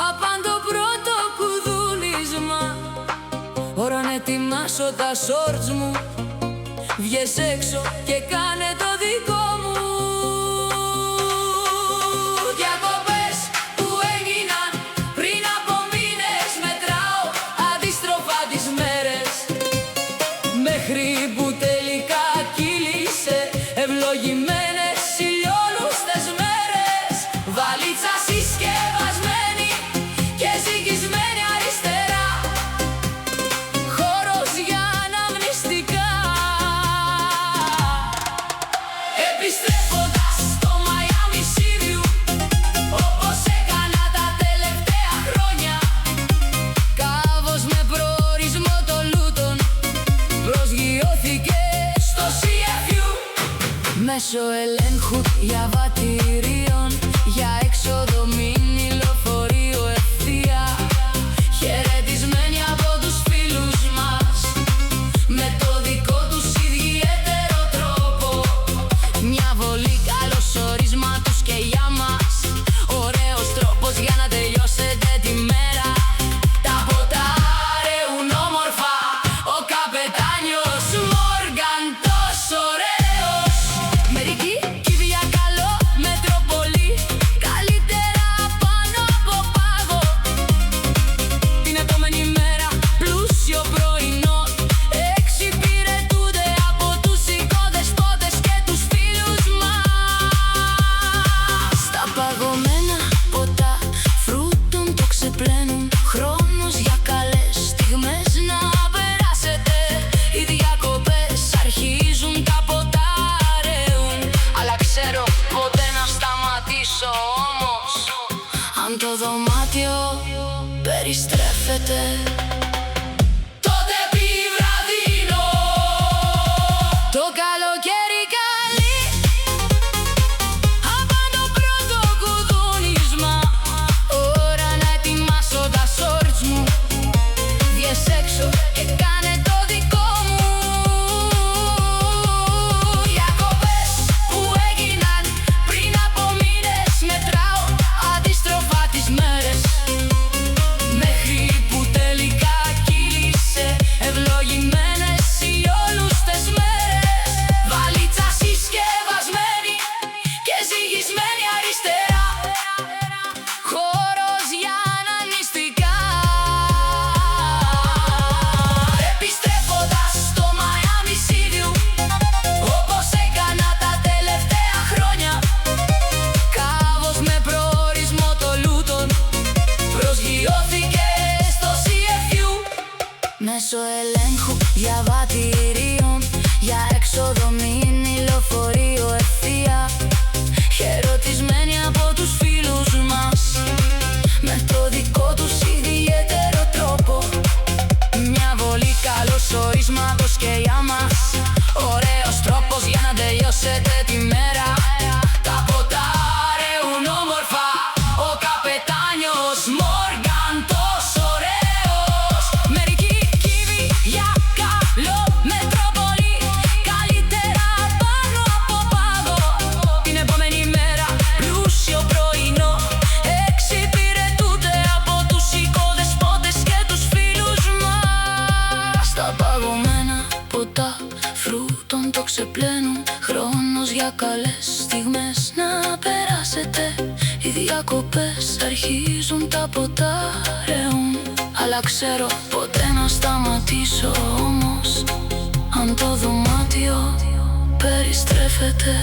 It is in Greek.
Απάντω πρώτο κουδούνισμα. Ώρα να ετοιμάσω τα σόρτς μου. Βγες έξω και κάνε το δικό μου. Διακοπές που έγιναν πριν από μήνες, μετράω αντίστροφα τις μέρες, μέχρι που τελικά κύλησε ευλογημένες ηλιόλουστες μέρες. Βαλίτσα συσκευασμένη και ζυγισμένη αριστερά, χώρος για αναμνηστικά. Επιστρέφοντας στο Miami Sea View, όπως έκανα τα τελευταία χρόνια, κάβος με προορισμό το Λούτον προσγειώθηκε στο CFU. Μέσω ελέγχου διαβατηρίων για έξοδο μίνι λεωφορείο ευθεία, χαιρετισμένοι από τους φίλους μας με το δικό τους ιδιαίτερο τρόπο. Μια βολή καλωσορίσματος και για μας, ωραίος τρόπος για να τελειώσετε τη μέρα. Τα ποτά ρέουν όμορφα, ο καπετάνιος Μόργαν τόσο ωραίος. Μερικοί κύβια καλό, Μετροπολή, καλύτερα πάνω από πάγο. Την επόμενη μέρα πλούσιο πρωινό, εξυπηρετούνται από τους οικοδεσπότες και τους φίλους μας. Τα παγωμένα ποτά φρούτων το ξεπλένουν, χρόνος για καλές στιγμές να περάσετε. Οι διακοπές αρχίζουν, τα ποτά ρέουν, αλλά ξέρω ποτέ να σταματήσω όμως, αν το δωμάτιο περιστρέφεται. Τότε επιβραδύνω το καλοκαίρι καλή. Απάντω πρώτο κουδούνισμα. Ώρα να ετοιμάσω τα σόρτς μου. Βγες έξω και κάνε το δικό μου. Διακοπές που έγιναν πριν από μήνες, μετράω αντίστροφα τις μέρες, μέχρι που τελικά κύλησε ευλογημένες ηλιόλουστες μέρες. Βαλίτσα συσκευασμένη και ζυγισμένη αριστερά, χώρος για αναμνηστικά. Επιστρέφοντας στο Miami Sea View, όπως έκανα τα τελευταία χρόνια, κάβος με προορισμό το Λούτον προσγειώθηκε στο CFU. Μέσω ελέγχου διαβατηρίων για έξοδο μίνι λεωφορείο ευθεία, χαιρετισμένοι από τους φίλους μας με το δικό τους ιδιαίτερο τρόπο. Μια βολή καλωσορίσματος και για μας, ωραίος τρόπος για να τελειώσετε τη μέρα. Τα ποτά ρέουν όμορφα, ο καπετάνιος Μόργαν τόσο ωραίος. Μερικοί κύβοι για καλό, Μετροπολή, καλύτερα πάνω από πάγο. Την επόμενη μέρα πλούσιο πρωινό, εξυπηρετούνται από τους οικοδεσπότες και τους φίλους μας. Τα παγωμένα ποτά φρούτων το ξεπλένουν, χρόνος για καλές στιγμές να περάσετε. Οι διακοπές αρχίζουν, τα ποτά ρέουν, αλλά ξέρω ποτέ να σταματήσω όμως, αν το δωμάτιο περιστρέφεται.